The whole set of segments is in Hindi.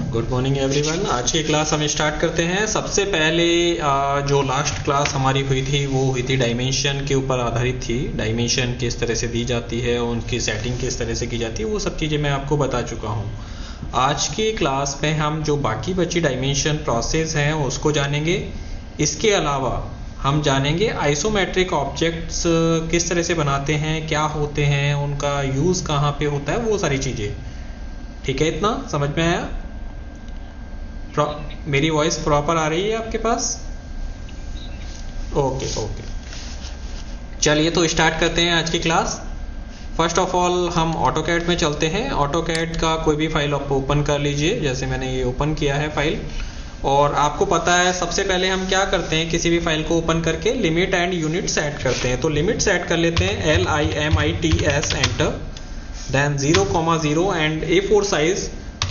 Good morning everyone. आज की क्लास हम स्टार्ट करते हैं। सबसे पहले जो लास्ट क्लास हमारी हुई थी वो हुई थी डायमेंशन के ऊपर आधारित थी। डायमेंशन किस तरह से दी जाती है, उनकी सेटिंग किस तरह से की जाती है, वो सब चीज़ें मैं आपको बता चुका हूँ। आज की क्लास में हम जो बाकी बची डायमेंशन प्रोसेस हैं उसको जानेंगे। इसके अलावा हम जानेंगे आइसोमेट्रिक ऑब्जेक्ट्स किस तरह से बनाते हैं, क्या होते हैं, उनका यूज़ कहाँ पे होता है, वो सारी चीज़ें। ठीक है, इतना समझ में आया? मेरी वॉइस प्रॉपर आ रही है आपके पास? ओके। चलिए तो स्टार्ट करते हैं आज की क्लास। फर्स्ट ऑफ ऑल हम ऑटोकैड में चलते हैं। ऑटोकैड का कोई भी फाइल आप ओपन कर लीजिए, जैसे मैंने ये ओपन किया है फाइल। और आपको पता है सबसे पहले हम क्या करते हैं, किसी भी फाइल को ओपन करके लिमिट एंड यूनिट सेट करते हैं। तो लिमिट सेट कर लेते हैं LIMITS enter, then 0,0 and A4 size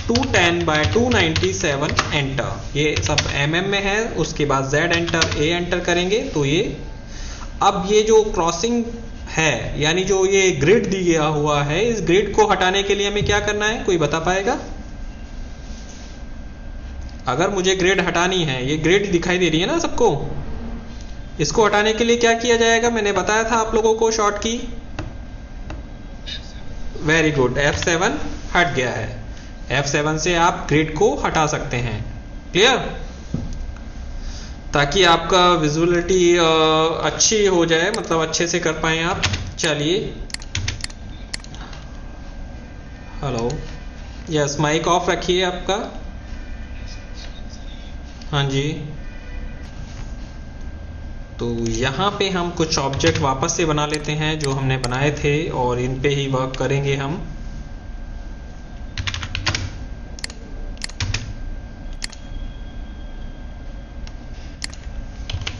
210 by 297 enter. ये सब mm में है। उसके बाद Z एंटर, A एंटर करेंगे तो ये अब ये जो क्रॉसिंग है यानी जो ये ग्रिड दिया हुआ है, इस ग्रिड को हटाने के लिए हमें क्या करना है, कोई बता पाएगा? अगर मुझे ग्रिड हटानी है, ये ग्रिड दिखाई दे रही है ना सबको, इसको हटाने के लिए क्या किया जाएगा? मैंने बताया था आप लोगों को शॉर्ट की। वेरी गुड, F7 हट गया है। F7 से आप ग्रिड को हटा सकते हैं। क्लियर? ताकि आपका विजुअलिटी अच्छी हो जाए, मतलब अच्छे से कर पाए आप। चलिए, हेलो, यस, माइक ऑफ रखिए आपका। हाँ जी। तो यहाँ पे हम कुछ ऑब्जेक्ट वापस से बना लेते हैं जो हमने बनाए थे, और इन पे ही वर्क करेंगे हम।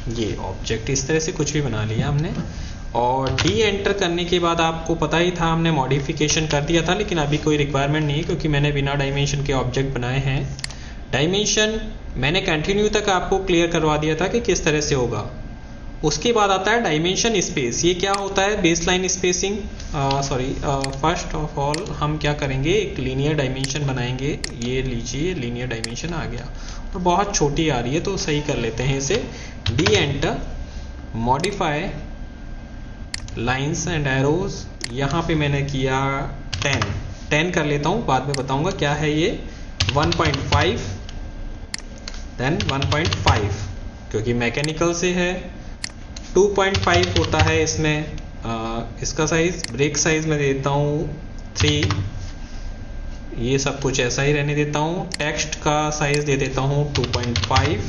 ये ऑब्जेक्ट इस तरह से कुछ भी बना लिया हमने, और डी एंटर करने के बाद आपको पता ही था हमने मॉडिफिकेशन कर दिया था, लेकिन अभी कोई रिक्वायरमेंट नहीं है क्योंकि मैंने बिना डायमेंशन के ऑब्जेक्ट बनाए हैं। डायमेंशन मैंने कंटिन्यू तक आपको क्लियर करवा दिया था कि किस तरह से होगा। उसके बाद आता है डायमेंशन स्पेस। ये क्या होता है? Baseline spacing. First of all हम क्या करेंगे, एक लीनियर डायमेंशन बनाएंगे। ये लीजिए, लीनियर डायमेंशन आ गया और बहुत छोटी आ रही है, तो सही कर लेते हैं इसे। D enter, modify lines and arrows. यहाँ पे मैंने किया 10 कर लेता हूँ, बाद में बताऊंगा क्या है ये। 1.5 देन 1.5 क्योंकि मैकेनिकल से है। 2.5 होता है इसमें इसका साइज। ब्रेक साइज में देता हूँ 3। ये सब कुछ ऐसा ही रहने देता हूँ। टेक्स्ट का साइज दे देता हूँ 2.5।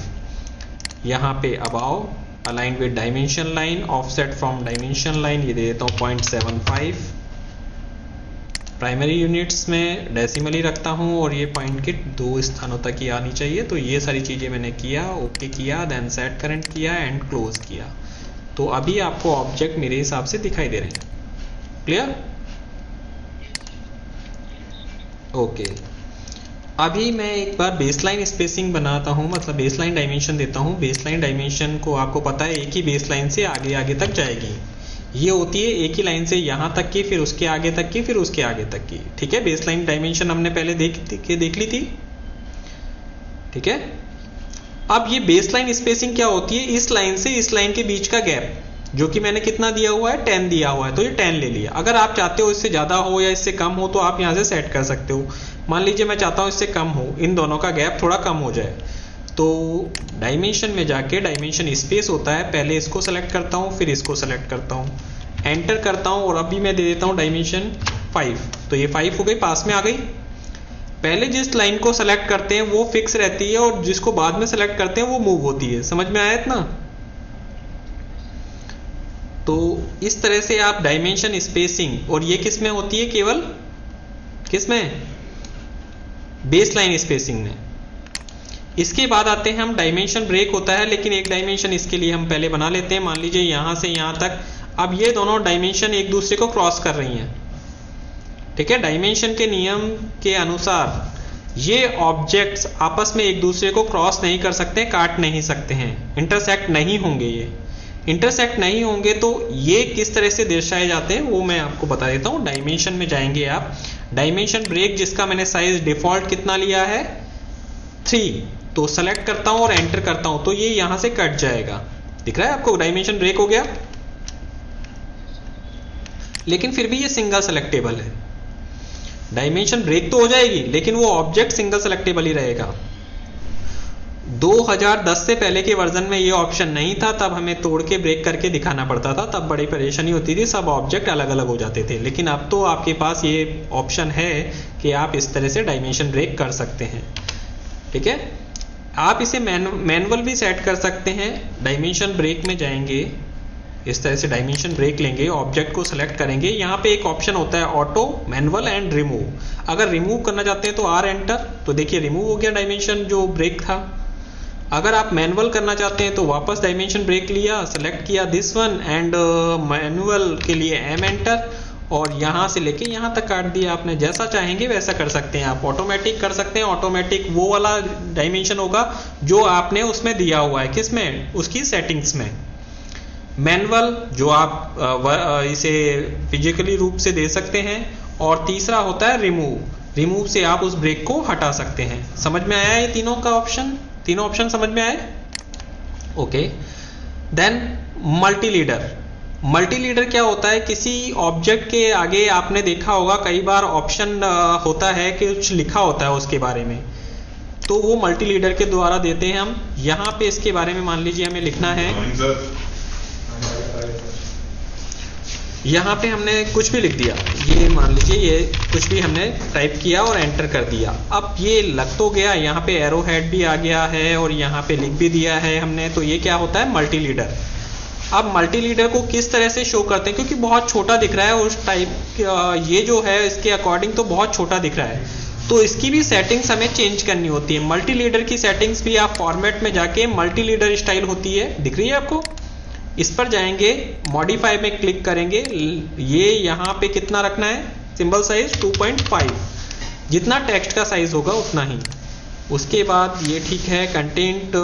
यहाँ पे above align with dimension line, offset from dimension line, ये दे देता हूँ 0.75। प्राइमरी यूनिट्स में डेसिमल ही रखता हूँ, और ये पॉइंट के 2 स्थानों तक ही आनी चाहिए। तो ये सारी चीज़ें मैंने किया, ओके किया, देन सेट करंट किया एंड क्लोज किया। तो अभी आपको ऑब्जेक्ट मेरे हिसाब से दिखाई दे रहे हैं। क्लियर? ओके। अभी मैं एक बार बेसलाइन स्पेसिंग बनाता हूँ, मतलब बेसलाइन डायमेंशन देता हूँ। बेसलाइन डायमेंशन को आपको पता है एक ही बेसलाइन से आगे आगे तक जाएगी। ये होती है एक ही लाइन से यहाँ तक की, फिर उसके आगे तक की, फिर उसके आगे तक की। ठीक है, बेसलाइन डायमेंशन हमने पहले देख ली थी। ठीक है, अब ये बेसलाइन स्पेसिंग क्या होती है? इस लाइन से इस लाइन के बीच का गैप, जो कि मैंने कितना दिया हुआ है, 10 दिया हुआ है, तो ये 10 ले लिया। अगर आप चाहते हो इससे ज़्यादा हो या इससे कम हो तो आप यहाँ से सेट कर सकते हो। मान लीजिए मैं चाहता हूँ इससे कम हो, इन दोनों का गैप थोड़ा कम हो जाए, तो डायमेंशन में जाके डायमेंशन स्पेस होता है, पहले इसको सेलेक्ट करता हूँ, फिर इसको सेलेक्ट करता हूँ, एंटर करता हूँ, और अभी मैं दे देता हूँ डायमेंशन 5। तो ये 5 हो गई, पास में आ गई। पहले जिस लाइन को सेलेक्ट करते हैं वो फिक्स रहती है, और जिसको बाद में सेलेक्ट करते हैं वो मूव होती है। समझ में आया इतना? तो इस तरह से आप डायमेंशन स्पेसिंग, और ये किस में होती है? केवल किस में? बेसलाइन स्पेसिंग में। इसके बाद आते हैं हम डायमेंशन ब्रेक होता है, लेकिन एक डायमेंशन इसके लिए हम पहले बना लेते हैं। मान लीजिए यहां से यहां तक, अब ये दोनों डायमेंशन एक दूसरे को क्रॉस कर रही हैं। ठीक है, डायमेंशन के नियम के अनुसार ये ऑब्जेक्ट्स आपस में एक दूसरे को क्रॉस नहीं कर सकते, काट नहीं सकते हैं, इंटरसेक्ट नहीं होंगे। ये इंटरसेक्ट नहीं होंगे तो ये किस तरह से दर्शाए जाते हैं वो मैं आपको बता देता हूँ। डायमेंशन में जाएंगे आप, डायमेंशन ब्रेक जिसका मैंने साइज डिफॉल्ट कितना लिया है 3, तो सेलेक्ट करता हूं और एंटर करता हूं तो ये यहां से कट जाएगा। दिख रहा है आपको, डायमेंशन ब्रेक हो गया, लेकिन फिर भी ये सिंगल सेलेक्टेबल है। डायमेंशन ब्रेक तो हो जाएगी लेकिन वो ऑब्जेक्ट सिंगल सेलेक्टेबल ही रहेगा। 2010 से पहले के वर्जन में ये ऑप्शन नहीं था, तब हमें तोड़ के ब्रेक करके दिखाना पड़ता था, तब बड़ी परेशानी होती थी, सब ऑब्जेक्ट अलग अलग हो जाते थे। लेकिन अब तो आपके पास ये ऑप्शन है कि आप इस तरह से डायमेंशन ब्रेक कर सकते हैं। ठीक है, आप इसे मैनुअल भी सेट कर सकते हैं। डायमेंशन ब्रेक में जाएंगे, इस तरह से डायमेंशन ब्रेक लेंगे, ऑब्जेक्ट को सेलेक्ट करेंगे, यहाँ पे एक ऑप्शन होता है ऑटो, मैनुअल एंड रिमूव। अगर रिमूव करना चाहते हैं तो आर एंटर, तो देखिए रिमूव हो गया डायमेंशन जो ब्रेक था। अगर आप मैनुअल करना चाहते हैं तो वापस डायमेंशन ब्रेक लिया, सेलेक्ट किया दिस वन एंड मैनुअल के लिए एम एंटर, और यहाँ से लेके यहाँ तक काट दिया आपने। जैसा चाहेंगे वैसा कर सकते हैं आप। ऑटोमेटिक कर सकते हैं, ऑटोमेटिक वो वाला डायमेंशन होगा जो आपने उसमें दिया हुआ है, किसमें, उसकी सेटिंग्स में। मैनुअल जो आप इसे फिजिकली रूप से दे सकते हैं, और तीसरा होता है रिमूव, रिमूव से आप उस ब्रेक को हटा सकते हैं। समझ में आया ये तीनों का ऑप्शन, तीनों ऑप्शन समझ में आए? Okay, then multileader. Multileader क्या होता है, किसी ऑब्जेक्ट के आगे आपने देखा होगा कई बार ऑप्शन होता है कि कुछ लिखा होता है उसके बारे में, तो वो मल्टी लीडर के द्वारा देते हैं हम। यहाँ पे इसके बारे में मान लीजिए हमें लिखना है, यहाँ पे हमने कुछ भी लिख दिया, ये मान लीजिए ये कुछ भी हमने टाइप किया और एंटर कर दिया। अब ये लग तो गया, यहाँ पे एरो हेड भी आ गया है और यहाँ पे लिख भी दिया है हमने, तो ये क्या होता है, मल्टी लीडर। अब मल्टी लीडर को किस तरह से शो करते हैं, क्योंकि बहुत छोटा दिख रहा है उस टाइप, ये जो है इसके अकॉर्डिंग तो बहुत छोटा दिख रहा है, तो इसकी भी सेटिंग्स हमें चेंज करनी होती है। मल्टी लीडर की सेटिंग्स भी आप फॉर्मेट में जाके मल्टी लीडर स्टाइल होती है, दिख रही है आपको, इस पर जाएंगे, मॉडिफाई में क्लिक करेंगे, ये यहाँ पे कितना रखना है, सिंबल साइज 2.5, जितना टेक्स्ट का साइज होगा उतना ही। उसके बाद ये ठीक है, कंटेंट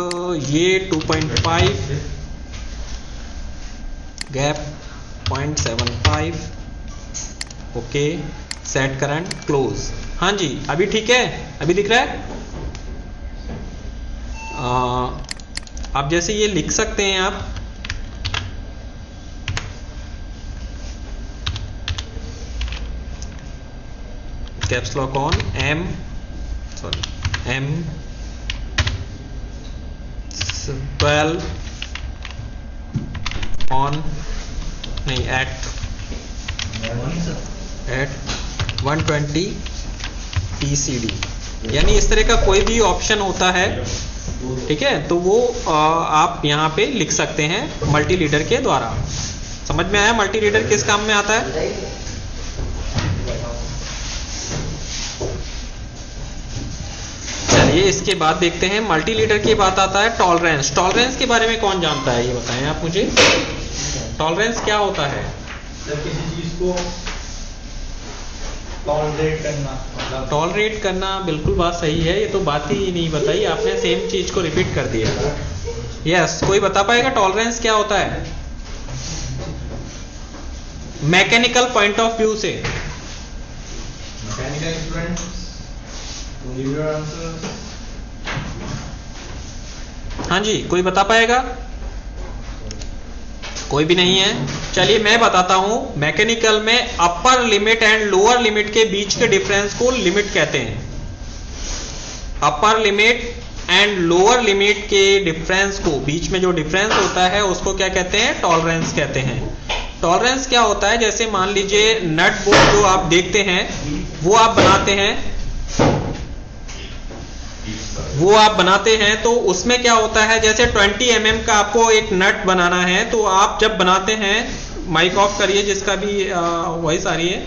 ये 2.5, gap 0.75, okay, set current, close. हाँ जी, अभी ठीक है, अभी दिख रहा है। अब जैसे ये लिख सकते हैं आप, caps lock on, M 12 on, नहीं एट 120 TCD, यानी इस तरह का कोई भी ऑप्शन होता है, ठीक है, तो वो आप यहाँ पे लिख सकते हैं मल्टी लीडर के द्वारा। समझ में आया मल्टी लीडर किस काम में आता है? चलिए इसके बाद देखते हैं, मल्टी लीडर की बात आता है टॉलरेंस। टॉलरेंस के बारे में कौन जानता है, ये बताएं आप मुझे। टॉलरेंस क्या होता है? जब किसी चीज को टॉलरेट करना। टॉलरेट करना, बिल्कुल बात सही है, ये तो बात ही नहीं बताई आपने, सेम चीज को रिपीट कर दिया। यस, कोई बता पाएगा टॉलरेंस क्या होता है मैकेनिकल पॉइंट ऑफ व्यू से? मैकेनिकल स्टूडेंट्स, हाँ जी, कोई बता पाएगा? कोई भी नहीं है। चलिए मैं बताता हूं, मैकेनिकल में upper limit and lower limit के बीच के डिफरेंस को लिमिट कहते हैं। Upper limit and lower limit के डिफरेंस को, बीच में जो डिफरेंस होता है उसको क्या कहते हैं, टॉलरेंस कहते हैं। टॉलरेंस क्या होता है, जैसे मान लीजिए नट बोल्ट जो आप देखते हैं वो आप बनाते हैं, तो उसमें क्या होता है, जैसे 20 mm का आपको एक नट बनाना है, तो आप जब बनाते हैं, माइक ऑफ करिए जिसका भी वॉइस आ रही है,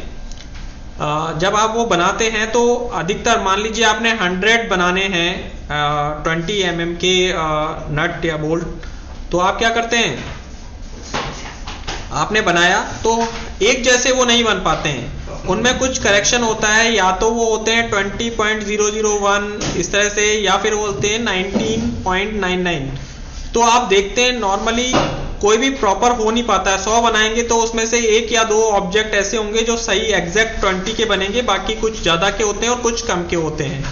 जब आप वो बनाते हैं तो अधिकतर मान लीजिए आपने 100 बनाने हैं 20 mm के नट या बोल्ट, तो आप क्या करते हैं, आपने बनाया तो एक जैसे वो नहीं बन पाते हैं, उनमें कुछ करेक्शन होता है, या तो वो होते हैं 20.001 इस तरह से, या फिर वो होते हैं 19.99। तो आप देखते हैं नॉर्मली कोई भी प्रॉपर हो नहीं पाता है। 100 बनाएंगे तो उसमें से एक या दो ऑब्जेक्ट ऐसे होंगे जो सही एग्जैक्ट 20 के बनेंगे, बाकी कुछ ज़्यादा के होते हैं और कुछ कम के होते हैं।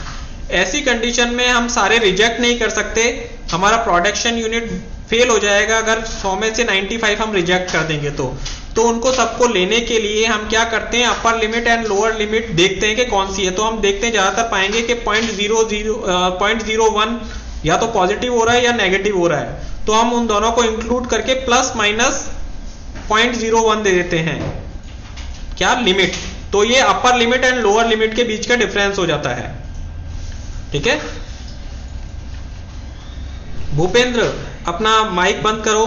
ऐसी कंडीशन में हम सारे रिजेक्ट नहीं कर सकते, हमारा प्रोडक्शन यूनिट फेल हो जाएगा अगर 100 में से 95 हम रिजेक्ट कर देंगे तो उनको सबको लेने के लिए हम क्या करते हैं, upper limit and lower limit देखते हैं कि कौन सी है। तो हम देखते हैं ज्यादातर पाएंगे कि 0.01 या तो पॉजिटिव हो रहा है या नेगेटिव हो रहा है, तो हम उन दोनों को इंक्लूड करके प्लस माइनस 0.01 दे देते हैं क्या लिमिट। तो ये upper limit and lower limit के बीच का डिफरेंस हो जाता है। ठीक है, भूपेंद्र अपना माइक बंद करो।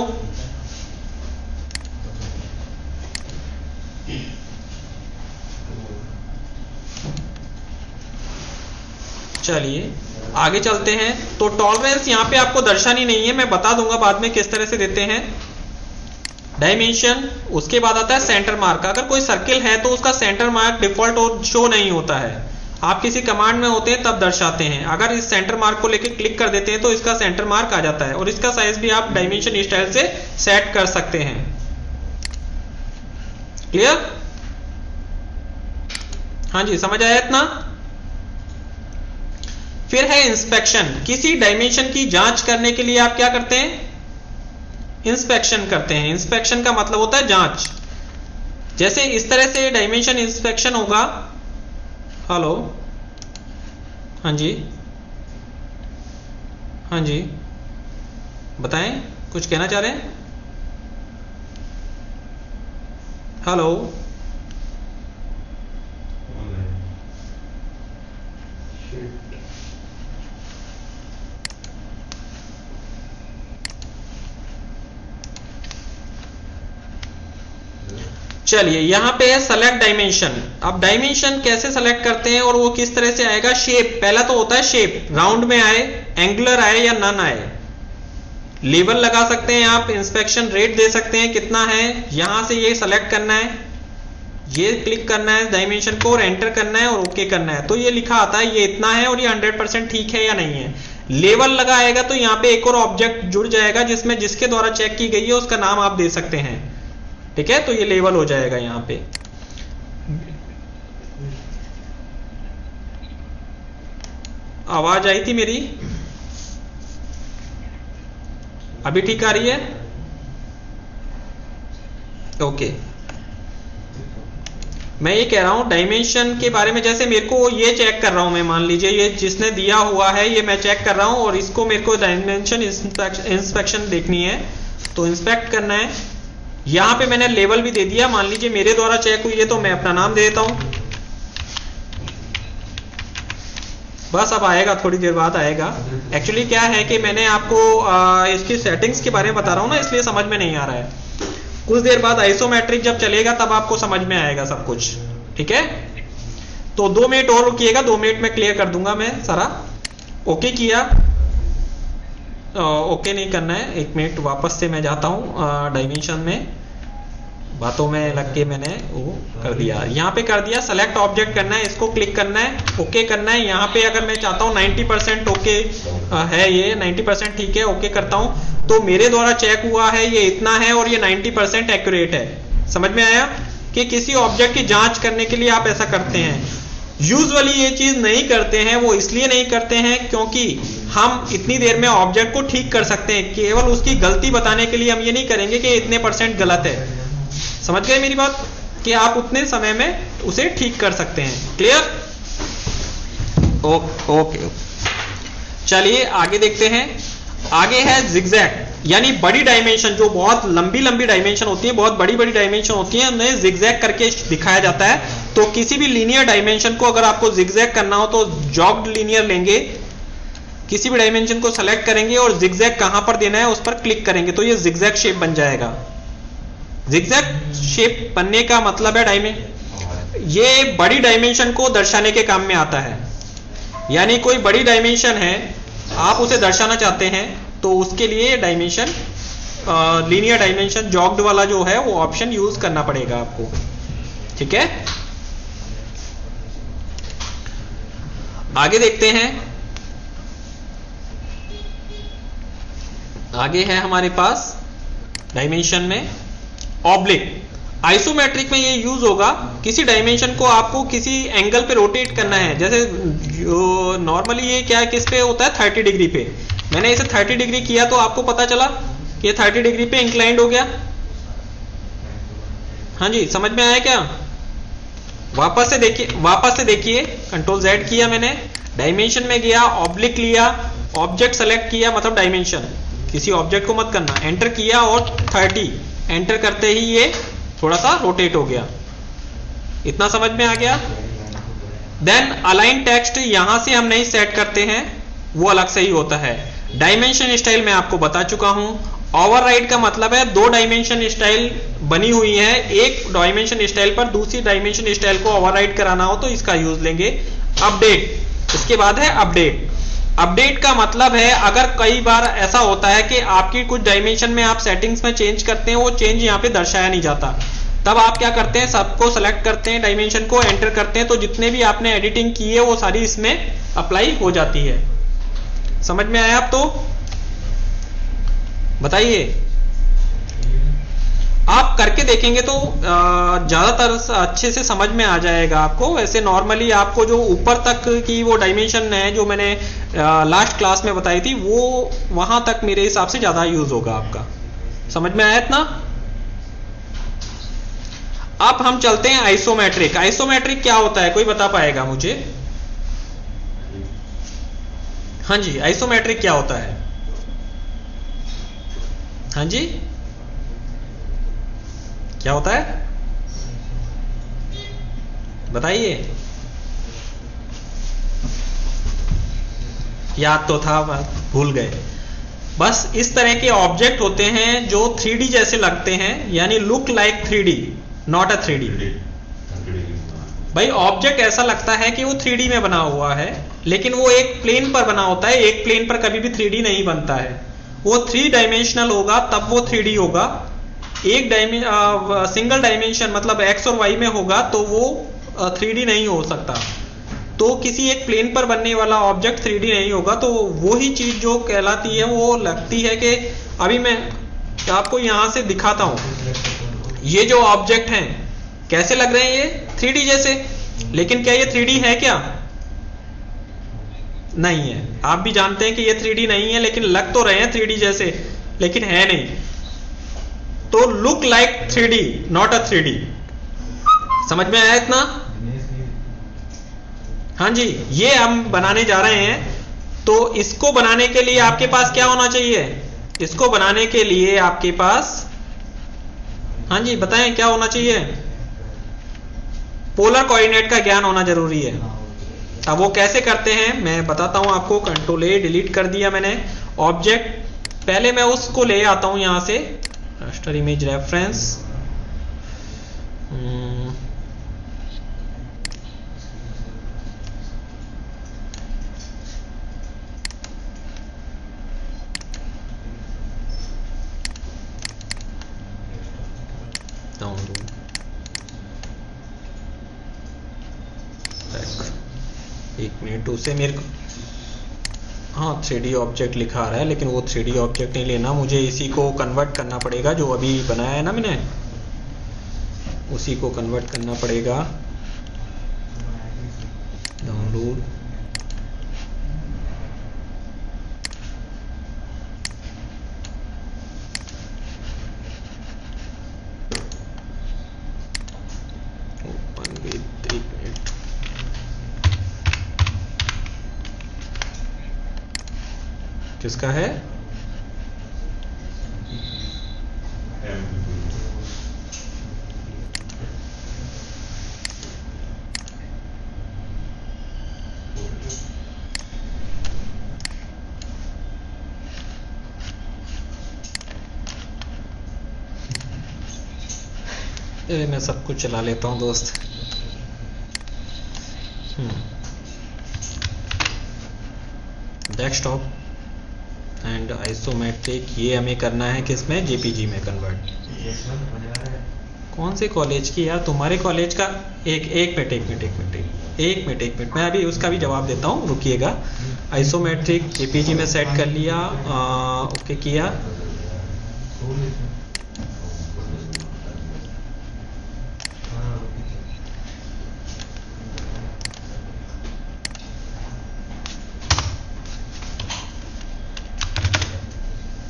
चलिए आगे चलते हैं। तो टॉलरेंस यहां पे आपको दर्शानी नहीं है, मैं बता दूंगा बाद में किस तरह से देते हैं। डायमेंशन, उसके बाद आता है सेंटर मार्क। अगर कोई सर्किल है तो उसका सेंटर मार्क डिफॉल्ट शो नहीं होता है, आप किसी कमांड में होते हैं तब दर्शाते हैं। अगर इस सेंटर मार्क को लेकर क्लिक कर देते हैं तो इसका सेंटर मार्क आ जाता है, और इसका साइज भी आप डायमेंशन स्टाइल से सेट कर सकते हैं। क्लियर? हाँ जी, समझ आया इतना? फिर है इंस्पेक्शन। किसी डायमेंशन की जांच करने के लिए आप क्या करते हैं, इंस्पेक्शन करते हैं। इंस्पेक्शन का मतलब होता है जांच। जैसे इस तरह से डायमेंशन इंस्पेक्शन होगा। हेलो, हाँ जी, हाँ जी, बताएं, कुछ कहना चाह रहे हैं? हेलो, चलिए यहां पे है सेलेक्ट डायमेंशन। अब डायमेंशन कैसे सेलेक्ट करते हैं और वो किस तरह से आएगा? शेप, पहला तो होता है शेप, राउंड में आए, एंगुलर आए या नन आए। लेवल लगा सकते हैं आप, इंस्पेक्शन रेट दे सकते हैं कितना है, यहां से ये सेलेक्ट करना है, ये क्लिक करना है डायमेंशन को और एंटर करना है और ओके करना है। तो ये लिखा आता है ये इतना है और ये 100% ठीक है या नहीं है। लेवल लगा आएगा तो यहाँ पे एक और ऑब्जेक्ट जुड़ जाएगा जिसमें जिसके द्वारा चेक की गई है उसका नाम आप दे सकते हैं। ठीक है, तो ये लेवल हो जाएगा यहां पे। आवाज आई थी मेरी? अभी ठीक आ रही है? ओके, मैं ये कह रहा हूं डायमेंशन के बारे में। जैसे मेरे को ये चेक कर रहा हूं मैं, मान लीजिए ये जिसने दिया हुआ है ये मैं चेक कर रहा हूं और इसको मेरे को डायमेंशन इंस्पेक्शन देखनी है, तो इंस्पेक्ट करना है। यहां पे मैंने लेवल भी दे दिया, मान लीजिए मेरे द्वारा चेक हुई है तो मैं अपना नाम दे देता हूं। बस अब आएगा, थोड़ी देर बाद आएगा। एक्चुअली क्या है कि मैंने आपको इसकी सेटिंग्स के बारे में बता रहा हूं ना, इसलिए समझ में नहीं आ रहा है। कुछ देर बाद आइसोमेट्रिक जब चलेगा तब आपको समझ में आएगा सब कुछ। ठीक है, तो 2 मिनट और रुकिएगा, 2 मिनट में क्लियर कर दूंगा मैं सारा। ओके किया? ओके नहीं करना है, 1 मिनट वापस से मैं जाता हूं डायमेंशन में, बातों में लग के मैंने वो कर दिया। यहाँ पे कर दिया, सेलेक्ट ऑब्जेक्ट करना है, इसको क्लिक करना है, ओके करना है। यहाँ पे अगर मैं चाहता हूँ 90% ओके है, ये 90% ठीक है, ओके करता हूँ तो मेरे द्वारा चेक हुआ है ये इतना है और ये 90% एक्यूरेट है। समझ में आया कि किसी ऑब्जेक्ट की जांच करने के लिए आप ऐसा करते हैं। यूजुअली ये चीज नहीं करते हैं, वो इसलिए नहीं करते हैं क्योंकि हम इतनी देर में ऑब्जेक्ट को ठीक कर सकते हैं। केवल उसकी गलती बताने के लिए हम ये नहीं करेंगे कि इतने % गलत है। समझ गए मेरी बात? कि आप उतने समय में उसे ठीक कर सकते हैं। क्लियर? ओके, चलिए आगे देखते हैं। आगे है जिगजैग, यानी बड़ी डायमेंशन, जो बहुत लंबी लंबी डायमेंशन होती है, बहुत बड़ी बड़ी डायमेंशन होती है, उन्हें जिगजैग करके दिखाया जाता है। तो किसी भी लीनियर डायमेंशन को अगर आपको जिगजैग करना हो तो जॉग्ड लीनियर लेंगे, किसी भी डायमेंशन को सेलेक्ट करेंगे और जिगजैग कहां पर देना है उस पर क्लिक करेंगे तो ये जिगजैग शेप बन जाएगा। जिगजैग शेप बनने का मतलब है ये बड़ी डायमेंशन को दर्शाने के काम में आता है। यानी कोई बड़ी डायमेंशन है, आप उसे दर्शाना चाहते हैं तो उसके लिए डायमेंशन, लीनियर डायमेंशन जॉग्ड वाला जो है वो ऑप्शन यूज करना पड़ेगा आपको। ठीक है, आगे देखते हैं। आगे है हमारे पास डायमेंशन में ऑब्लिक। आइसोमेट्रिक में ये यूज होगा, किसी डायमेंशन को आपको किसी एंगल पे रोटेट करना है। जैसे जो नॉर्मली ये क्या है, किस पे होता है, 30 डिग्री पे। मैंने इसे 30 डिग्री किया तो आपको पता चला कि ये 30 डिग्री पे इंक्लाइंड हो गया। हाँ जी, समझ में आया क्या? वापस से देखिए, कंट्रोल Z किया मैंने, डायमेंशन में गया, ऑब्लिक लिया, ऑब्जेक्ट सेलेक्ट किया, मतलब डायमेंशन, किसी ऑब्जेक्ट को मत करना, एंटर किया और 30 एंटर करते ही ये थोड़ा सा रोटेट हो गया। इतना समझ में आ गया? देन अलाइन टेक्स्ट यहां से हम नहीं सेट करते हैं, वो अलग से ही होता है। डायमेंशन स्टाइल मैं आपको बता चुका हूं। ओवरराइड का मतलब है दो डायमेंशन स्टाइल बनी हुई है, एक डायमेंशन स्टाइल पर दूसरी डायमेंशन स्टाइल को ओवरराइड कराना हो तो इसका यूज लेंगे। अपडेट, इसके बाद है अपडेट। अपडेट का मतलब है अगर कई बार ऐसा होता है कि आपकी कुछ डायमेंशन में आप सेटिंग्स में चेंज करते हैं, वो चेंज यहाँ पे दर्शाया नहीं जाता, तब आप क्या करते हैं, सबको सेलेक्ट करते हैं, डायमेंशन को एंटर करते हैं, तो जितने भी आपने एडिटिंग की है वो सारी इसमें अप्लाई हो जाती है। समझ में आया? आप तो बताइए, आप करके देखेंगे तो ज्यादातर अच्छे से समझ में आ जाएगा आपको। वैसे नॉर्मली आपको जो ऊपर तक की वो डायमेंशन है जो मैंने लास्ट क्लास में बताई थी, वो वहां तक मेरे हिसाब से ज्यादा यूज होगा आपका। समझ में आया इतना? अब हम चलते हैं आइसोमेट्रिक। आइसोमेट्रिक क्या होता है, कोई बता पाएगा मुझे? हाँ जी, आइसोमेट्रिक क्या होता है? हाँ जी, क्या होता है बताइए। याद तो था, भूल गए। बस इस तरह के ऑब्जेक्ट होते हैं जो 3D जैसे लगते हैं, यानी look like 3D, not a 3D। भाई ऑब्जेक्ट ऐसा लगता है कि वो 3D में बना हुआ है, लेकिन वो एक प्लेन पर बना होता है। एक प्लेन पर कभी भी 3D नहीं बनता है, वो 3 डायमेंशनल होगा तब वो 3D होगा। एक सिंगल डायमेंशन मतलब x और y में होगा तो वो 3D नहीं हो सकता। तो किसी एक प्लेन पर बनने वाला ऑब्जेक्ट 3D नहीं होगा। तो वो ही चीज जो कहलाती है, वो लगती है कि अभी मैं आपको यहां से दिखाता हूं। ये जो ऑब्जेक्ट हैं कैसे लग रहे हैं, ये 3D जैसे, लेकिन क्या ये 3D है क्या? नहीं है। आप भी जानते हैं कि ये 3D नहीं है, लेकिन लग तो रहे हैं 3D जैसे, लेकिन है नहीं। तो look like 3D, not a 3D। समझ में आया इतना? हाँ जी, ये हम बनाने जा रहे हैं। तो इसको बनाने के लिए आपके पास क्या होना चाहिए? इसको बनाने के लिए आपके पास, हाँ जी बताएं, क्या होना चाहिए? पोलर कोऑर्डिनेट का ज्ञान होना जरूरी है। अब वो कैसे करते हैं मैं बताता हूं आपको। कंट्रोल A डिलीट कर दिया मैंने ऑब्जेक्ट। पहले मैं उसको ले आता हूं यहां से, रास्टर इमेज रेफरेंस, डाउनलोड, एक मिनट, उसे मेरे को, हाँ 3D ऑब्जेक्ट लिखा आ रहा है, लेकिन वो 3D ऑब्जेक्ट नहीं लेना मुझे, इसी को कन्वर्ट करना पड़ेगा जो अभी बनाया है ना मैंने, उसी को कन्वर्ट करना पड़ेगा। डाउनलोड, ओपन विद, एक मिनट, किसका है? मैं सब कुछ चला लेता हूं दोस्त। डेस्कटॉप एंड आइसोमेट्रिक, ये हमें करना है किसमें? जेपीजी में कन्वर्ट। कौन से कॉलेज की यार? तुम्हारे कॉलेज का? एक मिनट, मैं अभी उसका भी जवाब देता हूँ, रुकिएगा। आइसोमेट्रिक जेपीजी में सेट कर लिया, ओके किया।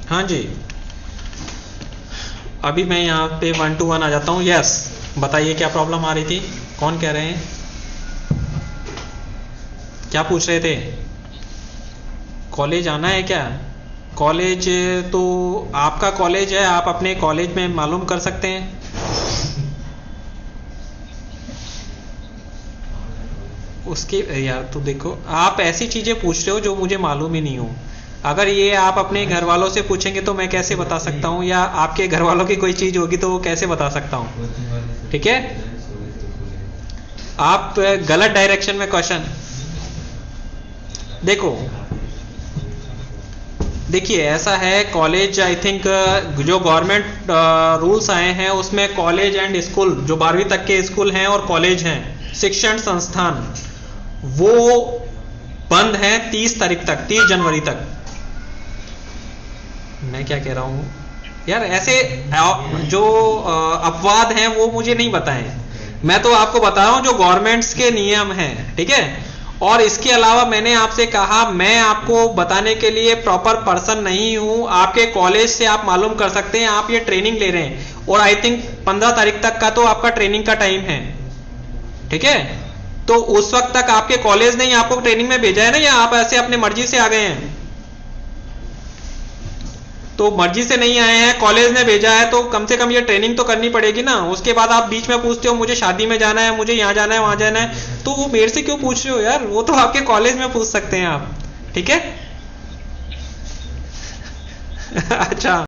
हाँ जी, अभी मैं यहाँ पे 1 to 1 आ जाता हूँ। यस, बताइए क्या प्रॉब्लम आ रही थी, कौन कह रहे हैं, क्या पूछ रहे थे? कॉलेज आना है क्या? कॉलेज तो आपका कॉलेज है, आप अपने कॉलेज में मालूम कर सकते हैं। उसके यार तो देखो, आप ऐसी चीजें पूछ रहे हो जो मुझे मालूम ही नहीं हो। अगर ये आप अपने घर वालों से पूछेंगे तो मैं कैसे बता सकता हूँ, या आपके घर वालों की कोई चीज होगी तो वो कैसे बता सकता हूँ? ठीक है, आप गलत डायरेक्शन में क्वेश्चन देखिए ऐसा है, कॉलेज आई थिंक जो गवर्नमेंट रूल्स आए हैं उसमें कॉलेज एंड स्कूल, जो 12वीं तक के स्कूल हैं और कॉलेज हैं, शिक्षण संस्थान, वो बंद हैं 30 तारीख तक, 30 जनवरी तक। मैं क्या कह रहा हूं यार, ऐसे जो अपवाद हैं वो मुझे नहीं बताएं, मैं तो आपको बता रहा हूं जो गवर्नमेंट्स के नियम हैं, ठीक है। और इसके अलावा मैंने आपसे कहा, मैं आपको बताने के लिए प्रॉपर पर्सन नहीं हूं, आपके कॉलेज से आप मालूम कर सकते हैं, आप ये ट्रेनिंग ले रहे हैं और आई थिंक 15 तारीख तक का तो आपका ट्रेनिंग का टाइम है, ठीक है। तो उस वक्त तक आपके कॉलेज ने आपको ट्रेनिंग में भेजा है ना, या आप ऐसे अपने मर्जी से आ गए हैं? तो मर्जी से नहीं आए हैं, कॉलेज ने भेजा है, तो कम से कम ये ट्रेनिंग तो करनी पड़ेगी ना। उसके बाद आप बीच में पूछते हो मुझे शादी में जाना है, मुझे यहाँ जाना है, वहां जाना है, तो वो मेरे से क्यों पूछ रहे हो यार? वो तो आपके कॉलेज में पूछ सकते हैं आप, ठीक है। अच्छा।